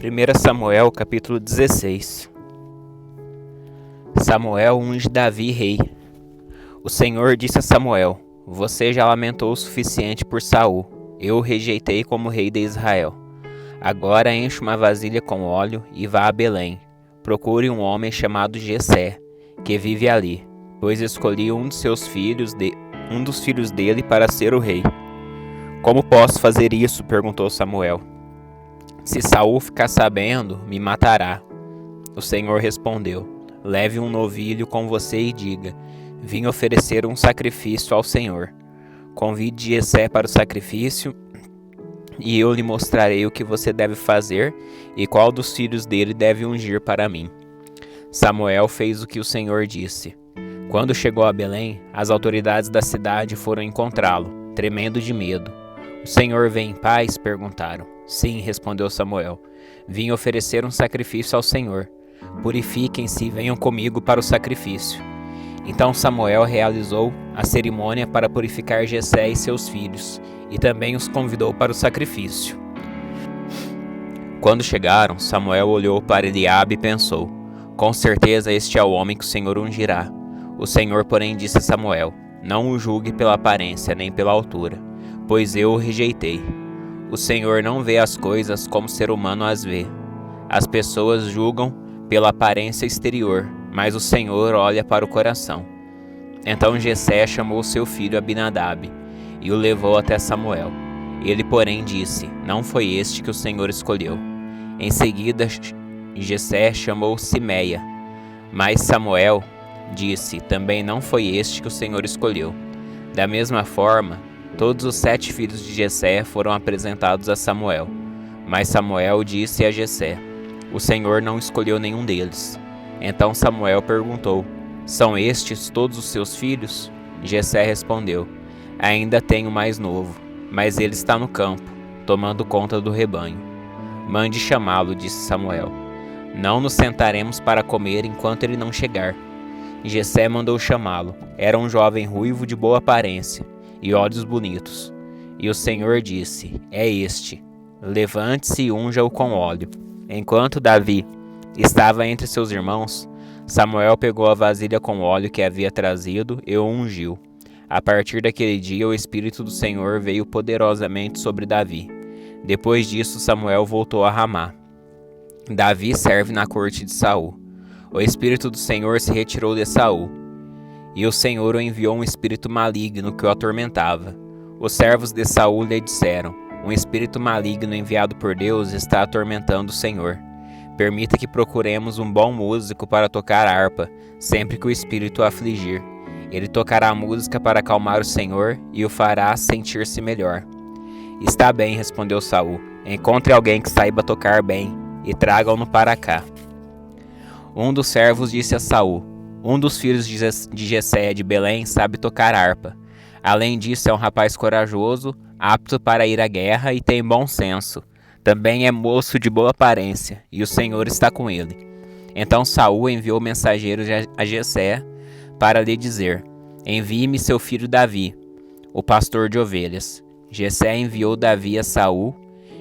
1 Samuel, capítulo 16. Samuel unge Davi rei. O Senhor disse a Samuel: Você já lamentou o suficiente por Saul. Eu o rejeitei como rei de Israel. Agora enche uma vasilha com óleo e vá a Belém. Procure um homem chamado Jessé, que vive ali, pois escolhi um dos filhos dele para ser o rei. Como posso fazer isso? Perguntou Samuel. Se Saul ficar sabendo, me matará. O Senhor respondeu: Leve um novilho com você e diga: Vim oferecer um sacrifício ao Senhor. Convide Jessé para o sacrifício, e eu lhe mostrarei o que você deve fazer e qual dos filhos dele deve ungir para mim. Samuel fez o que o Senhor disse. Quando chegou a Belém, as autoridades da cidade foram encontrá-lo, tremendo de medo. O Senhor vem em paz? Perguntaram. Sim, respondeu Samuel. Vim oferecer um sacrifício ao Senhor. Purifiquem-se e venham comigo para o sacrifício. Então Samuel realizou a cerimônia para purificar Jessé e seus filhos, e também os convidou para o sacrifício. Quando chegaram, Samuel olhou para Eliabe e pensou: Com certeza este é o homem que o Senhor ungirá. O Senhor, porém, disse a Samuel: Não o julgue pela aparência nem pela altura, pois eu o rejeitei. O Senhor não vê as coisas como o ser humano as vê. As pessoas julgam pela aparência exterior, mas o Senhor olha para o coração. Então Jessé chamou seu filho Abinadab e o levou até Samuel. Ele, porém, disse: Não foi este que o Senhor escolheu. Em seguida, Jessé chamou Simeia. Mas Samuel disse: Também não foi este que o Senhor escolheu. Da mesma forma, todos os 7 filhos de Jessé foram apresentados a Samuel. Mas Samuel disse a Jessé: O Senhor não escolheu nenhum deles. Então Samuel perguntou: São estes todos os seus filhos? Jessé respondeu: Ainda tenho mais novo, mas ele está no campo, tomando conta do rebanho. Mande chamá-lo, disse Samuel. Não nos sentaremos para comer enquanto ele não chegar. Jessé mandou chamá-lo. Era um jovem ruivo de boa aparência e olhos bonitos. E o Senhor disse: É este. Levante-se e unja-o com óleo. Enquanto Davi estava entre seus irmãos, Samuel pegou a vasilha com óleo que havia trazido e o ungiu. A partir daquele dia, o Espírito do Senhor veio poderosamente sobre Davi. Depois disso, Samuel voltou a Ramá. Davi serve na corte de Saul. O Espírito do Senhor se retirou de Saul, e o Senhor o enviou um espírito maligno que o atormentava. Os servos de Saul lhe disseram: Um espírito maligno enviado por Deus está atormentando o Senhor. Permita que procuremos um bom músico para tocar harpa, sempre que o espírito o afligir. Ele tocará a música para acalmar o Senhor e o fará sentir-se melhor. Está bem, respondeu Saul. Encontre alguém que saiba tocar bem e tragam-no para cá. Um dos servos disse a Saul: Um dos filhos de Jessé de Belém sabe tocar harpa. Além disso, é um rapaz corajoso, apto para ir à guerra e tem bom senso. Também é moço de boa aparência, e o Senhor está com ele. Então Saul enviou mensageiros a Jessé para lhe dizer: Envie-me seu filho Davi, o pastor de ovelhas. Jessé enviou Davi a Saul,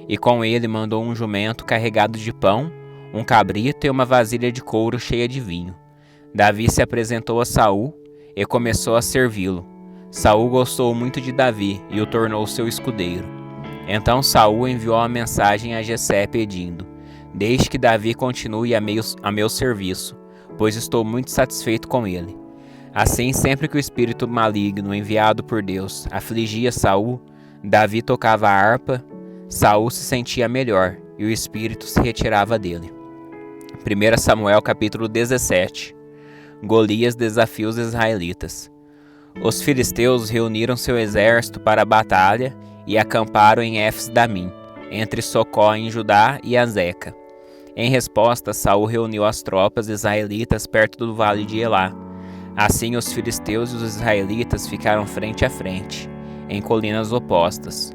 e com ele mandou um jumento carregado de pão, um cabrito e uma vasilha de couro cheia de vinho. Davi se apresentou a Saul e começou a servi-lo. Saul gostou muito de Davi e o tornou seu escudeiro. Então Saul enviou uma mensagem a Jessé pedindo: Deixe que Davi continue a meu serviço, pois estou muito satisfeito com ele. Assim, sempre que o espírito maligno enviado por Deus afligia Saul, Davi tocava a harpa, Saul se sentia melhor e o espírito se retirava dele. 1 Samuel capítulo 17. Golias desafia os israelitas. Os filisteus reuniram seu exército para a batalha e acamparam em Éfes-Damim, entre Socó em Judá e Azeca. Em resposta, Saul reuniu as tropas israelitas perto do vale de Elá. Assim, os filisteus e os israelitas ficaram frente a frente, em colinas opostas,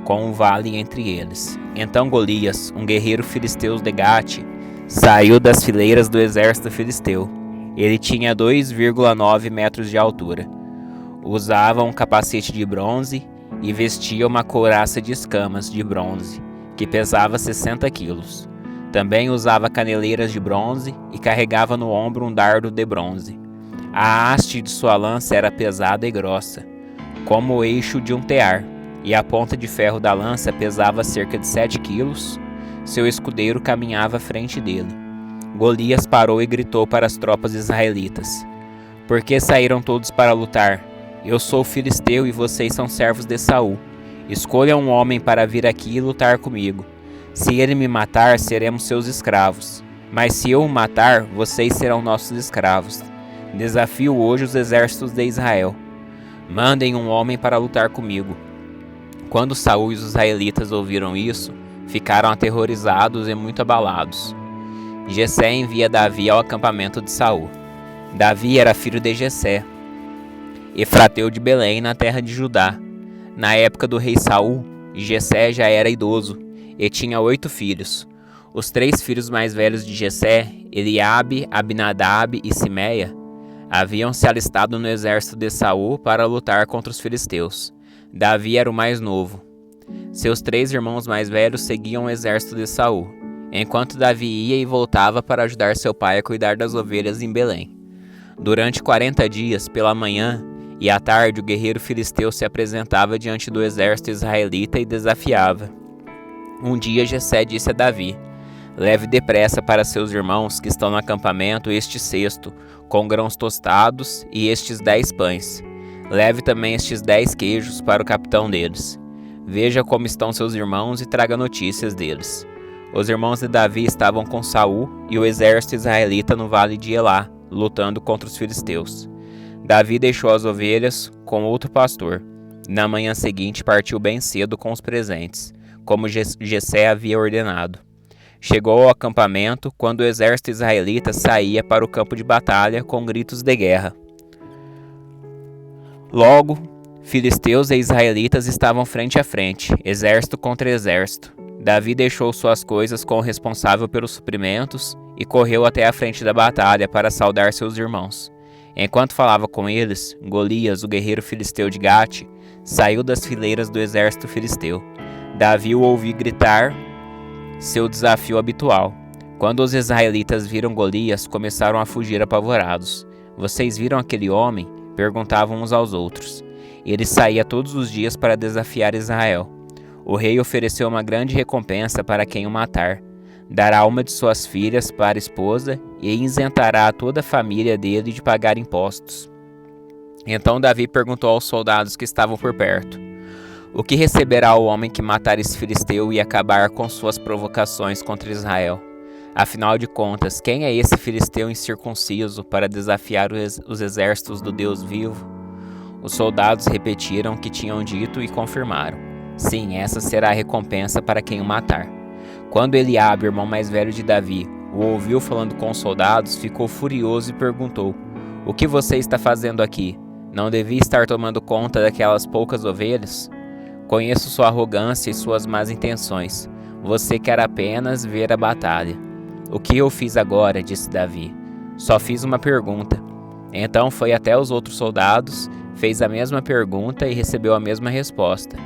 com um vale entre eles. Então Golias, um guerreiro filisteu de Gate, saiu das fileiras do exército filisteu. Ele tinha 2,9 metros de altura. Usava um capacete de bronze e vestia uma couraça de escamas de bronze, que pesava 60 quilos. Também usava caneleiras de bronze e carregava no ombro um dardo de bronze. A haste de sua lança era pesada e grossa, como o eixo de um tear, e a ponta de ferro da lança pesava cerca de 7 quilos. Seu escudeiro caminhava à frente dele. Golias parou e gritou para as tropas israelitas: Por que saíram todos para lutar? Eu sou filisteu e vocês são servos de Saul. Escolha um homem para vir aqui e lutar comigo. Se ele me matar, seremos seus escravos. Mas se eu o matar, vocês serão nossos escravos. Desafio hoje os exércitos de Israel. Mandem um homem para lutar comigo. Quando Saul e os israelitas ouviram isso, ficaram aterrorizados e muito abalados. Jessé envia Davi ao acampamento de Saul. Davi era filho de Jessé, efrateu de Belém, na terra de Judá. Na época do rei Saul, Jessé já era idoso e tinha 8 filhos. Os 3 filhos mais velhos de Jessé, Eliabe, Abinadab e Simeia, haviam se alistado no exército de Saul para lutar contra os filisteus. Davi era o mais novo. Seus 3 irmãos mais velhos seguiam o exército de Saul, enquanto Davi ia e voltava para ajudar seu pai a cuidar das ovelhas em Belém. Durante 40 dias, pela manhã e à tarde, o guerreiro filisteu se apresentava diante do exército israelita e desafiava. Um dia Jessé disse a Davi: Leve depressa para seus irmãos que estão no acampamento este cesto, com grãos tostados, e estes 10 pães. Leve também estes 10 queijos para o capitão deles. Veja como estão seus irmãos e traga notícias deles. Os irmãos de Davi estavam com Saul e o exército israelita no vale de Elá, lutando contra os filisteus. Davi deixou as ovelhas com outro pastor. Na manhã seguinte partiu bem cedo com os presentes, como Jessé havia ordenado. Chegou ao acampamento quando o exército israelita saía para o campo de batalha com gritos de guerra. Logo, filisteus e israelitas estavam frente a frente, exército contra exército. Davi deixou suas coisas com o responsável pelos suprimentos e correu até a frente da batalha para saudar seus irmãos. Enquanto falava com eles, Golias, o guerreiro filisteu de Gate, saiu das fileiras do exército filisteu. Davi o ouviu gritar seu desafio habitual. Quando os israelitas viram Golias, começaram a fugir apavorados. Vocês viram aquele homem? Perguntavam uns aos outros. Ele saía todos os dias para desafiar Israel. O rei ofereceu uma grande recompensa para quem o matar. Dará uma de suas filhas para a esposa e isentará toda a família dele de pagar impostos. Então Davi perguntou aos soldados que estavam por perto: O que receberá o homem que matar esse filisteu e acabar com suas provocações contra Israel? Afinal de contas, quem é esse filisteu incircunciso para desafiar os exércitos do Deus vivo? Os soldados repetiram o que tinham dito e confirmaram: Sim, essa será a recompensa para quem o matar. Quando Eliabe, o irmão mais velho de Davi, o ouviu falando com os soldados, ficou furioso e perguntou: O que você está fazendo aqui? Não devia estar tomando conta daquelas poucas ovelhas? Conheço sua arrogância e suas más intenções. Você quer apenas ver a batalha. O que eu fiz agora? Disse Davi. Só fiz uma pergunta. Então foi até os outros soldados, fez a mesma pergunta e recebeu a mesma resposta.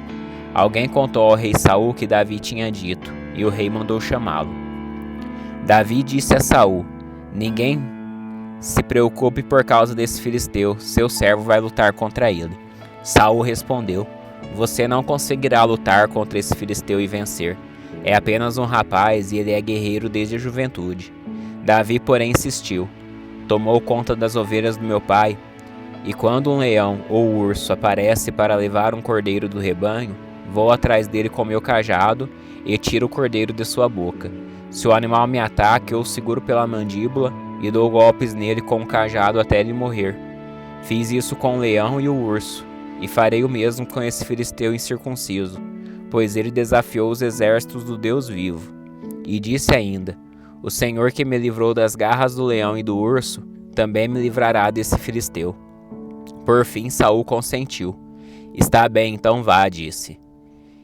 Alguém contou ao rei Saul que Davi tinha dito, e o rei mandou chamá-lo. Davi disse a Saul: Ninguém se preocupe por causa desse filisteu, seu servo vai lutar contra ele. Saul respondeu: Você não conseguirá lutar contra esse filisteu e vencer. É apenas um rapaz e ele é guerreiro desde a juventude. Davi, porém, insistiu: Tomou conta das ovelhas do meu pai, e quando um leão ou urso aparece para levar um cordeiro do rebanho, vou atrás dele com meu cajado e tiro o cordeiro de sua boca. Se o animal me ataca, eu o seguro pela mandíbula e dou golpes nele com o cajado até ele morrer. Fiz isso com o leão e o urso, e farei o mesmo com esse filisteu incircunciso, pois ele desafiou os exércitos do Deus vivo. E disse ainda: O Senhor que me livrou das garras do leão e do urso, também me livrará desse filisteu. Por fim Saul consentiu. Está bem, então vá, disse.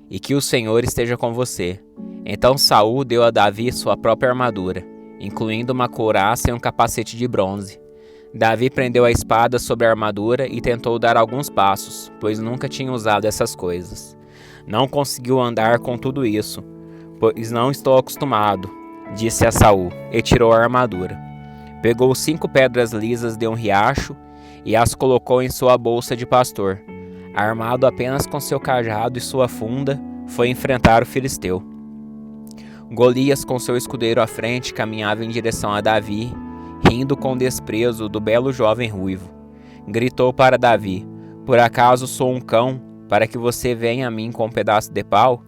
E que o Senhor esteja com você. Então Saul deu a Davi sua própria armadura, incluindo uma couraça e um capacete de bronze. Davi prendeu a espada sobre a armadura e tentou dar alguns passos, pois nunca tinha usado essas coisas. Não conseguiu andar com tudo isso, pois não estou acostumado, disse a Saul, e tirou a armadura. Pegou 5 pedras lisas de um riacho e as colocou em sua bolsa de pastor. Armado apenas com seu cajado e sua funda, foi enfrentar o filisteu. Golias, com seu escudeiro à frente, caminhava em direção a Davi, rindo com desprezo do belo jovem ruivo. Gritou para Davi: por acaso sou um cão, para que você venha a mim com um pedaço de pau?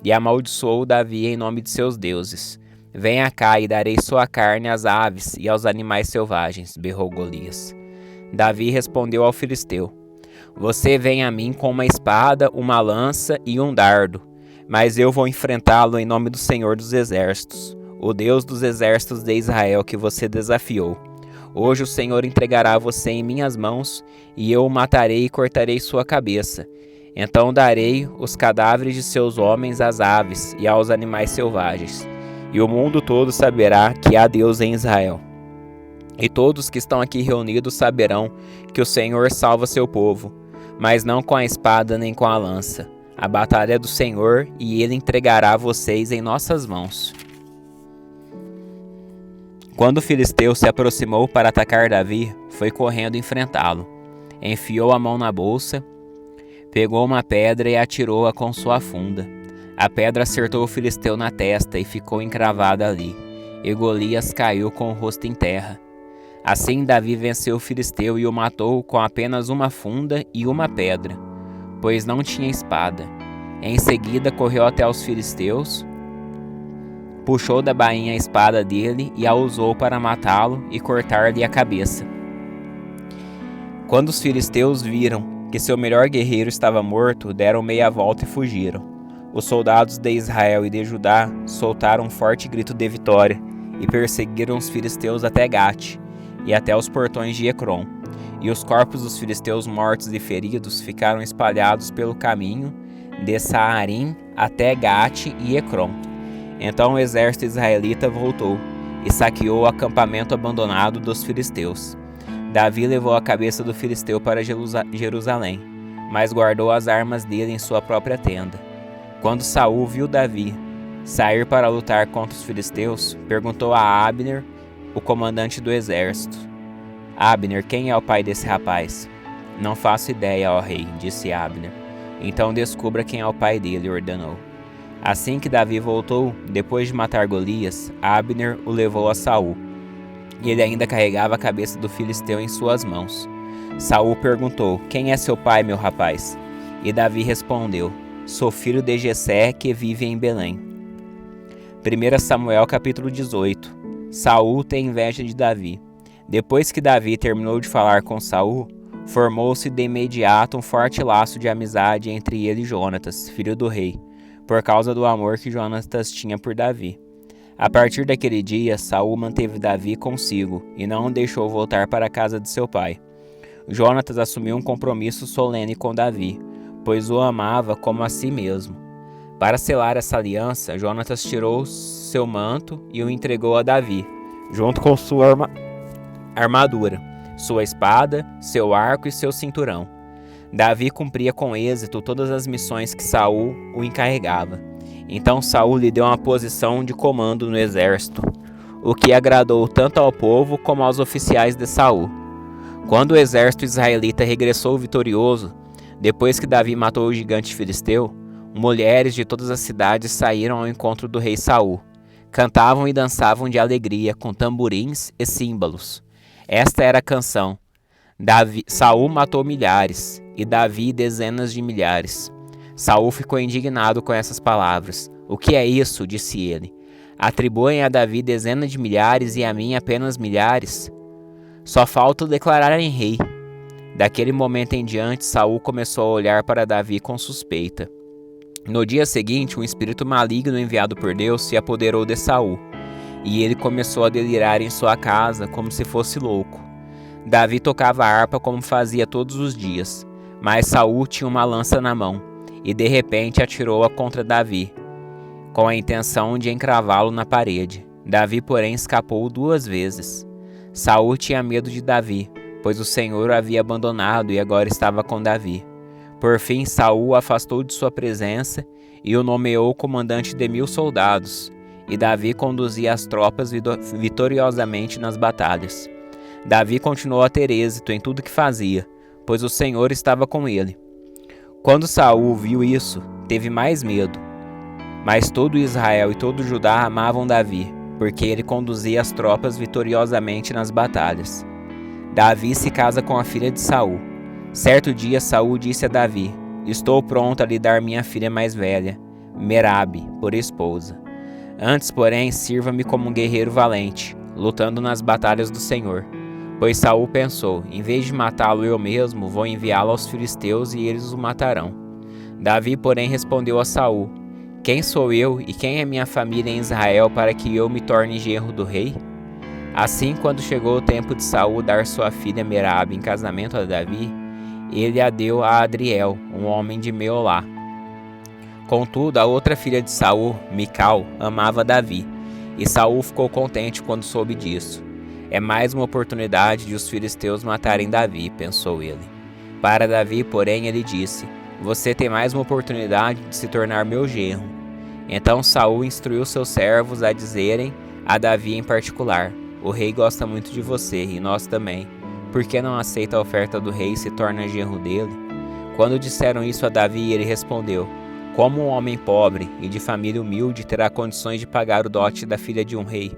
E amaldiçoou Davi em nome de seus deuses. Venha cá e darei sua carne às aves e aos animais selvagens, berrou Golias. Davi respondeu ao filisteu: você vem a mim com uma espada, uma lança e um dardo, mas eu vou enfrentá-lo em nome do Senhor dos Exércitos, o Deus dos exércitos de Israel que você desafiou. Hoje o Senhor entregará você em minhas mãos, e eu o matarei e cortarei sua cabeça. Então darei os cadáveres de seus homens às aves e aos animais selvagens, e o mundo todo saberá que há Deus em Israel. E todos que estão aqui reunidos saberão que o Senhor salva seu povo, mas não com a espada nem com a lança. A batalha é do Senhor, e Ele entregará vocês em nossas mãos. Quando o filisteu se aproximou para atacar Davi, foi correndo enfrentá-lo. Enfiou a mão na bolsa, pegou uma pedra e atirou-a com sua funda. A pedra acertou o filisteu na testa e ficou encravada ali, e Golias caiu com o rosto em terra. Assim Davi venceu o filisteu e o matou com apenas uma funda e uma pedra, pois não tinha espada. Em seguida correu até os filisteus, puxou da bainha a espada dele e a usou para matá-lo e cortar-lhe a cabeça. Quando os filisteus viram que seu melhor guerreiro estava morto, deram meia volta e fugiram. Os soldados de Israel e de Judá soltaram um forte grito de vitória e perseguiram os filisteus até Gate e até os portões de Ecrom. E os corpos dos filisteus mortos e feridos ficaram espalhados pelo caminho de Saarim até Gate e Ecrom. Então o exército israelita voltou e saqueou o acampamento abandonado dos filisteus. Davi levou a cabeça do filisteu para Jerusalém, mas guardou as armas dele em sua própria tenda. Quando Saul viu Davi sair para lutar contra os filisteus, perguntou a Abner, o comandante do exército: Abner, quem é o pai desse rapaz? Não faço ideia, ó rei, disse Abner. Então descubra quem é o pai dele, ordenou. Assim que Davi voltou, depois de matar Golias, Abner o levou a Saul, e ele ainda carregava a cabeça do filisteu em suas mãos. Saul perguntou: quem é seu pai, meu rapaz? E Davi respondeu: sou filho de Jessé, que vive em Belém. 1 Samuel capítulo 18. Saul tem inveja de Davi. Depois que Davi terminou de falar com Saul, formou-se de imediato um forte laço de amizade entre ele e Jonatas, filho do rei, por causa do amor que Jonatas tinha por Davi. A partir daquele dia, Saul manteve Davi consigo e não o deixou voltar para a casa de seu pai. Jonatas assumiu um compromisso solene com Davi, pois o amava como a si mesmo. Para selar essa aliança, Jonatas tirou seu manto e o entregou a Davi, junto com sua armadura, sua espada, seu arco e seu cinturão. Davi cumpria com êxito todas as missões que Saul o encarregava. Então Saul lhe deu uma posição de comando no exército, o que agradou tanto ao povo como aos oficiais de Saul. Quando o exército israelita regressou vitorioso, depois que Davi matou o gigante filisteu, mulheres de todas as cidades saíram ao encontro do rei Saul. Cantavam e dançavam de alegria com tamborins e símbolos. Esta era a canção: Saul matou milhares e Davi dezenas de milhares. Saul ficou indignado com essas palavras. O que é isso? Disse ele. Atribuem a Davi dezenas de milhares e a mim apenas milhares? Só falta declarar em rei. Daquele momento em diante, Saul começou a olhar para Davi com suspeita. No dia seguinte, um espírito maligno enviado por Deus se apoderou de Saul, e ele começou a delirar em sua casa como se fosse louco. Davi tocava a harpa como fazia todos os dias, mas Saul tinha uma lança na mão, e de repente atirou-a contra Davi, com a intenção de encravá-lo na parede. Davi, porém, escapou 2 vezes. Saul tinha medo de Davi, pois o Senhor o havia abandonado e agora estava com Davi. Por fim, Saul o afastou de sua presença e o nomeou comandante de 1000 soldados, e Davi conduzia as tropas vitoriosamente nas batalhas. Davi continuou a ter êxito em tudo que fazia, pois o Senhor estava com ele. Quando Saul viu isso, teve mais medo. Mas todo Israel e todo Judá amavam Davi, porque ele conduzia as tropas vitoriosamente nas batalhas. Davi se casa com a filha de Saul. Certo dia Saul disse a Davi: "Estou pronto a lhe dar minha filha mais velha, Merabe, por esposa. Antes, porém, sirva-me como um guerreiro valente, lutando nas batalhas do Senhor." Pois Saul pensou: em vez de matá-lo eu mesmo, vou enviá-lo aos filisteus e eles o matarão. Davi, porém, respondeu a Saul: "Quem sou eu e quem é minha família em Israel para que eu me torne genro do rei?" Assim, quando chegou o tempo de Saul dar sua filha Merabe em casamento a Davi, ele a deu a Adriel, um homem de Meolá. Contudo, a outra filha de Saul, Mical, amava Davi, e Saul ficou contente quando soube disso. É mais uma oportunidade de os filisteus matarem Davi, pensou ele. Para Davi, porém, ele disse: "Você tem mais uma oportunidade de se tornar meu genro." Então Saul instruiu seus servos a dizerem a Davi em particular: "O rei gosta muito de você, e nós também. Por que não aceita a oferta do rei e se torna genro dele?" Quando disseram isso a Davi, ele respondeu: "Como um homem pobre e de família humilde terá condições de pagar o dote da filha de um rei?"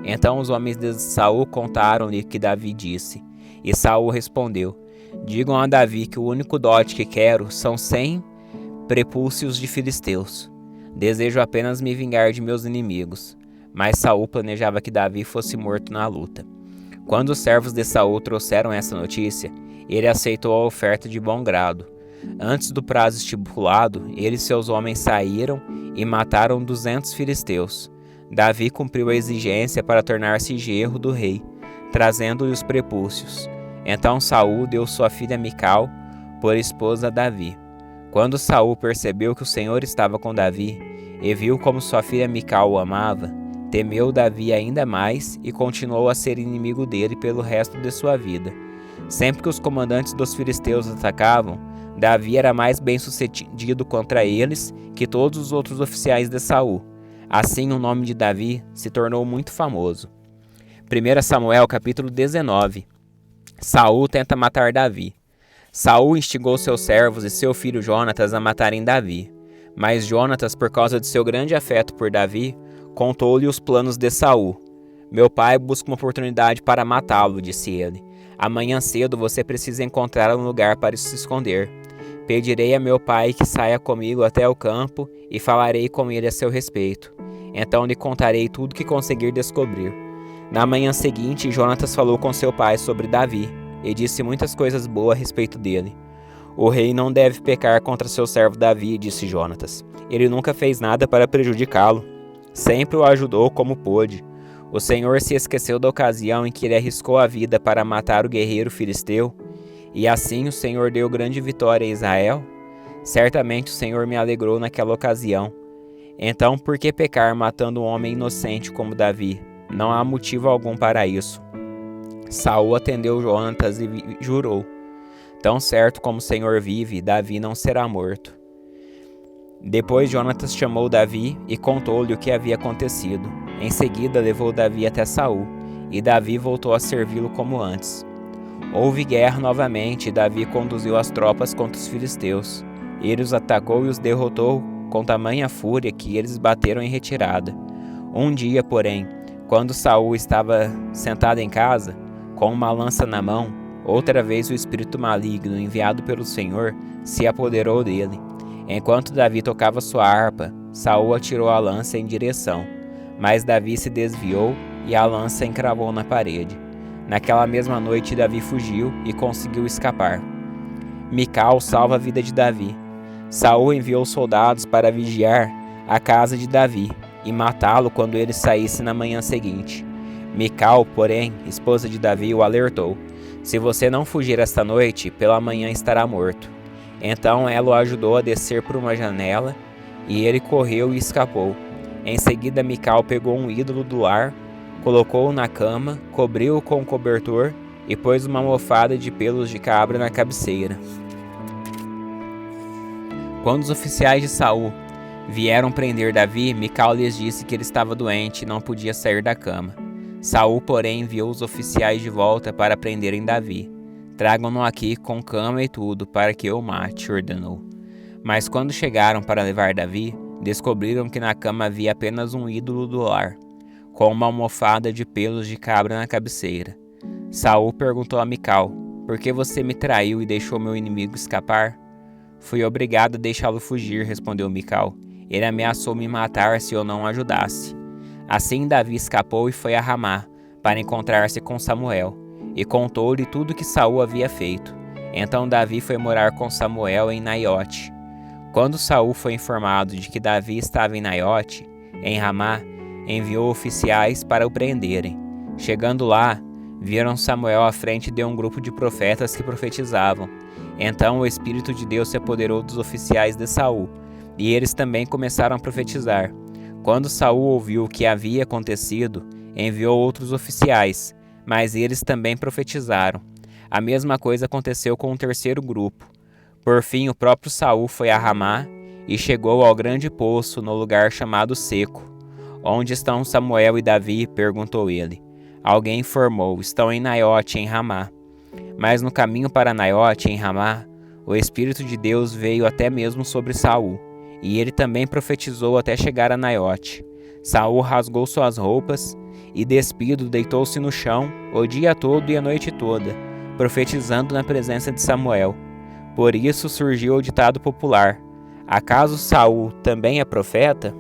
Então os homens de Saul contaram-lhe o que Davi disse. E Saul respondeu: "Digam a Davi que o único dote que quero são 100 prepúcios de filisteus. Desejo apenas me vingar de meus inimigos." Mas Saul planejava que Davi fosse morto na luta. Quando os servos de Saul trouxeram essa notícia, ele aceitou a oferta de bom grado. Antes do prazo estipulado, ele e seus homens saíram e mataram 200 filisteus. Davi cumpriu a exigência para tornar-se genro do rei, trazendo-lhe os prepúcios. Então Saul deu sua filha Mical por esposa a Davi. Quando Saul percebeu que o Senhor estava com Davi, e viu como sua filha Mical o amava, temeu Davi ainda mais e continuou a ser inimigo dele pelo resto de sua vida. Sempre que os comandantes dos filisteus atacavam, Davi era mais bem-sucedido contra eles que todos os outros oficiais de Saul. Assim, o nome de Davi se tornou muito famoso. 1 Samuel, capítulo 19. Saul tenta matar Davi. Saul instigou seus servos e seu filho Jonatas a matarem Davi. Mas Jonatas, por causa de seu grande afeto por Davi, contou-lhe os planos de Saul. "Meu pai busca uma oportunidade para matá-lo", disse ele. "Amanhã cedo você precisa encontrar um lugar para se esconder. Pedirei a meu pai que saia comigo até o campo e falarei com ele a seu respeito. Então lhe contarei tudo que conseguir descobrir." Na manhã seguinte, Jonatas falou com seu pai sobre Davi e disse muitas coisas boas a respeito dele. "O rei não deve pecar contra seu servo Davi", disse Jonatas. "Ele nunca fez nada para prejudicá-lo. Sempre o ajudou como pôde. O Senhor se esqueceu da ocasião em que ele arriscou a vida para matar o guerreiro filisteu, e assim o Senhor deu grande vitória a Israel? Certamente o Senhor me alegrou naquela ocasião. Então por que pecar matando um homem inocente como Davi? Não há motivo algum para isso." Saul atendeu Jonatas e jurou: "Tão certo como o Senhor vive, Davi não será morto." Depois Jonatas chamou Davi e contou-lhe o que havia acontecido. Em seguida levou Davi até Saul, e Davi voltou a servi-lo como antes. Houve guerra novamente, e Davi conduziu as tropas contra os filisteus. Ele os atacou e os derrotou com tamanha fúria que eles bateram em retirada. Um dia, porém, quando Saul estava sentado em casa, com uma lança na mão, outra vez o espírito maligno enviado pelo Senhor se apoderou dele. Enquanto Davi tocava sua harpa, Saul atirou a lança em direção, mas Davi se desviou e a lança encravou na parede. Naquela mesma noite Davi fugiu e conseguiu escapar. Mical salva a vida de Davi. Saul enviou soldados para vigiar a casa de Davi e matá-lo quando ele saísse na manhã seguinte. Mical, porém, esposa de Davi, o alertou: "Se você não fugir esta noite, pela manhã estará morto." Então ela o ajudou a descer por uma janela, e ele correu e escapou. Em seguida Mical pegou um ídolo do lar, colocou-o na cama, cobriu-o com um cobertor e pôs uma almofada de pelos de cabra na cabeceira. Quando os oficiais de Saul vieram prender Davi, Mical lhes disse que ele estava doente e não podia sair da cama. Saul, porém, enviou os oficiais de volta para prenderem Davi. Tragam-no aqui com cama e tudo, para que eu o mate, ordenou. Mas quando chegaram para levar Davi, descobriram que na cama havia apenas um ídolo do lar, com uma almofada de pelos de cabra na cabeceira. Saul perguntou a Mical: por que você me traiu e deixou meu inimigo escapar? Fui obrigado a deixá-lo fugir, respondeu Mical. Ele ameaçou me matar se eu não o ajudasse. Assim Davi escapou e foi a Ramá, para encontrar-se com Samuel, e contou-lhe tudo que Saul havia feito. Então Davi foi morar com Samuel em Naiote. Quando Saul foi informado de que Davi estava em Naiote, em Ramá, enviou oficiais para o prenderem. Chegando lá, viram Samuel à frente de um grupo de profetas que profetizavam. Então o Espírito de Deus se apoderou dos oficiais de Saul, e eles também começaram a profetizar. Quando Saul ouviu o que havia acontecido, enviou outros oficiais, mas eles também profetizaram. A mesma coisa aconteceu com um terceiro grupo. Por fim, o próprio Saul foi a Ramá e chegou ao grande poço no lugar chamado Seco. Onde estão Samuel e Davi? Perguntou ele. Alguém informou: estão em Naiote, em Ramá. Mas no caminho para Naiote, em Ramá, o Espírito de Deus veio até mesmo sobre Saul, e ele também profetizou até chegar a Naiote. Saul rasgou suas roupas e, despido, deitou-se no chão o dia todo e a noite toda, profetizando na presença de Samuel. Por isso surgiu o ditado popular: acaso Saul também é profeta?